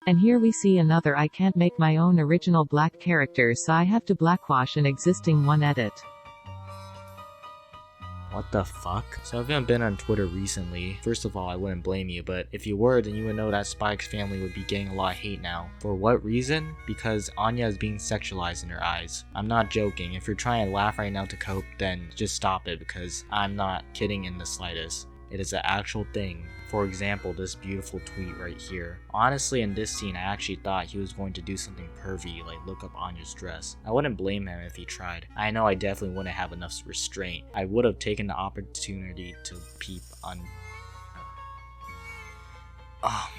And here we see another. I can't make my own original black character, so I have to blackwash an existing one. Edit. What the fuck? So if you haven't been on Twitter recently, first of all, I wouldn't blame you, but if you were, then you would know that Spike's family would be getting a lot of hate now. For what reason? Because Anya is being sexualized in her eyes. I'm not joking. If you're trying to laugh right now to cope, then just stop it, because I'm not kidding in the slightest. It is an actual thing. For example, this beautiful tweet right here. Honestly, in this scene, I actually thought he was going to do something pervy, like look up Anya's dress. I wouldn't blame him if he tried. I know I definitely wouldn't have enough restraint. I would have taken the opportunity to peep on... Oh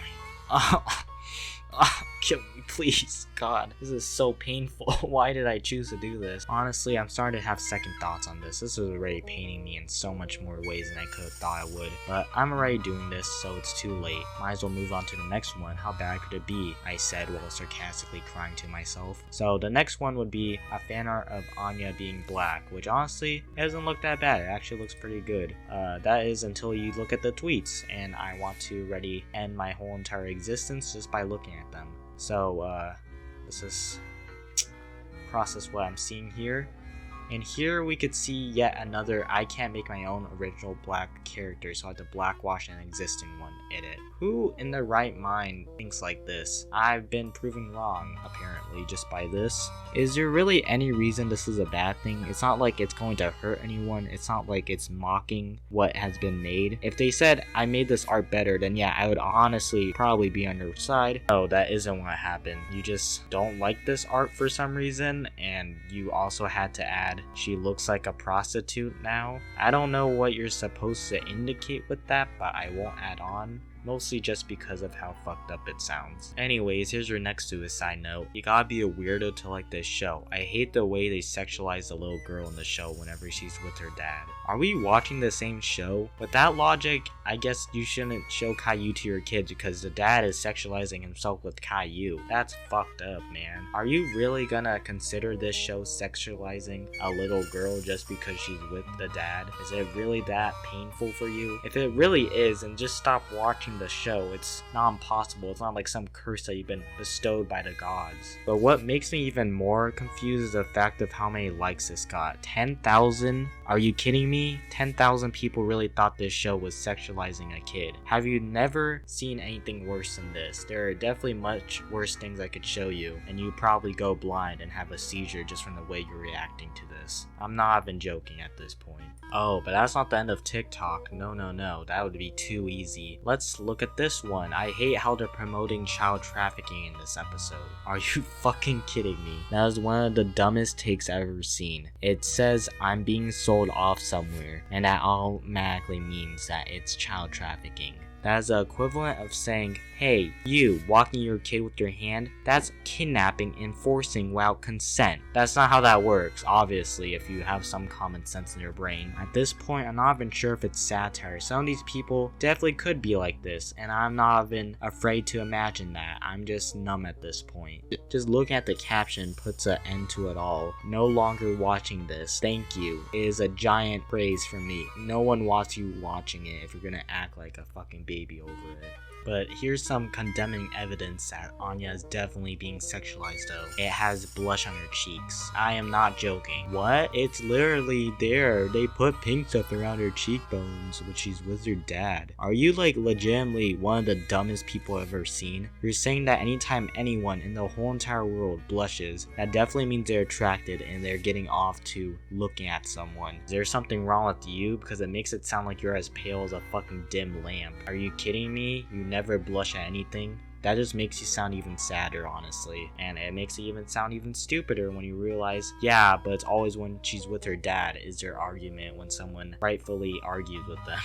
my... kill me, please. God, this is so painful. Why did I choose to do this? Honestly, I'm starting to have second thoughts on this. This is already paining me in so much more ways than I could have thought I would. But I'm already doing this, so it's too late. Might as well move on to the next one. How bad could it be? I said while sarcastically crying to myself. So the next one would be a fan art of Anya being black, which honestly, it doesn't look that bad. It actually looks pretty good. That is until you look at the tweets, and I want to already end my whole entire existence just by looking at them. So, let's just process what I'm seeing here. And here we could see yet another I can't make my own original black character, so I have to blackwash an existing one. Edit. Who in their right mind thinks like this? I've been proven wrong, apparently, just by this. Is there really any reason this is a bad thing? It's not like it's going to hurt anyone. It's not like it's mocking what has been made. If they said, I made this art better, then yeah, I would honestly probably be on your side. No, that isn't what happened. You just don't like this art for some reason, and you also had to add, she looks like a prostitute now. I don't know what you're supposed to indicate with that, but I won't add on. Mostly just because of how fucked up it sounds. Anyways, here's your next suicide note. You gotta be a weirdo to like this show. I hate the way they sexualize the little girl in the show whenever she's with her dad. Are we watching the same show? With that logic, I guess you shouldn't show Caillou to your kids because the dad is sexualizing himself with Caillou. That's fucked up, man. Are you really gonna consider this show sexualizing a little girl just because she's with the dad? Is it really that painful for you? If it really is, then just stop watching the show. It's not impossible. It's not like some curse that you've been bestowed by the gods. But what makes me even more confused is the fact of how many likes this got. 10,000? Are you kidding me? 10,000 people really thought this show was sexualizing a kid. Have you never seen anything worse than this? There are definitely much worse things I could show you, and you probably go blind and have a seizure just from the way you're reacting to this. I'm not even joking at this point. Oh, but that's not the end of TikTok. No, that would be too easy. Let's look at this one. I hate how they're promoting child trafficking in this episode. Are you fucking kidding me? That is one of the dumbest takes I've ever seen. It says I'm being sold off somewhere, and that automatically means that it's child trafficking. That is the equivalent of saying, hey, you, walking your kid with your hand, that's kidnapping and forcing without consent. That's not how that works, obviously, if you have some common sense in your brain. At this point, I'm not even sure if it's satire. Some of these people definitely could be like this, and I'm not even afraid to imagine that. I'm just numb at this point. Just looking at the caption puts an end to it all. No longer watching this. Thank you. It is a giant praise from me. No one wants you watching it if you're gonna act like a fucking baby over it. But here's some condemning evidence that Anya is definitely being sexualized though. It has blush on her cheeks. I am not joking. What? It's literally there. They put pink stuff around her cheekbones when she's with her dad. Are you like legitimately one of the dumbest people I've ever seen? You're saying that anytime anyone in the whole entire world blushes, that definitely means they're attracted and they're getting off to looking at someone. Is there something wrong with you? Because it makes it sound like you're as pale as a fucking dim lamp. Are you kidding me? You never blush at anything? That just makes you sound even sadder, honestly. And it makes it even sound even stupider when you realize, yeah, but it's always when she's with her dad is their argument when someone rightfully argues with them.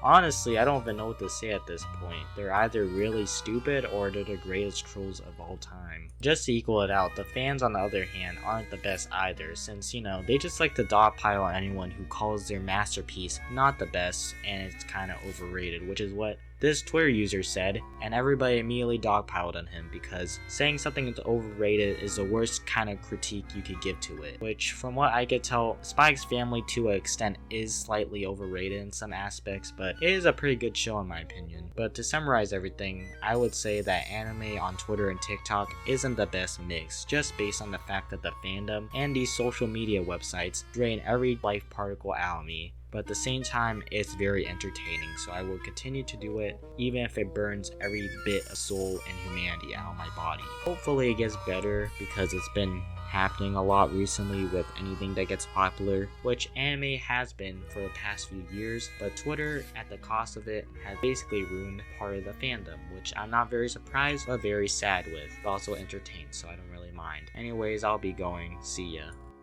Honestly, I don't even know what to say at this point. They're either really stupid or they're the greatest trolls of all time. Just to equal it out, the fans on the other hand aren't the best either, since, you know, they just like to dogpile on anyone who calls their masterpiece not the best and it's kind of overrated, which is what this Twitter user said, and everybody immediately dogpiled on him because saying something is overrated is the worst kind of critique you could give to it, which from what I could tell, Spy X Family to an extent is slightly overrated in some aspects, but it is a pretty good show in my opinion. But to summarize everything, I would say that anime on Twitter and TikTok isn't the best mix, just based on the fact that the fandom and these social media websites drain every life particle out of me. But at the same time, it's very entertaining, so I will continue to do it, even if it burns every bit of soul and humanity out of my body. Hopefully it gets better, because it's been happening a lot recently with anything that gets popular, which anime has been for the past few years, but Twitter, at the cost of it, has basically ruined part of the fandom, which I'm not very surprised, but very sad with, but also entertained, so I don't really mind. Anyways, I'll be going. See ya.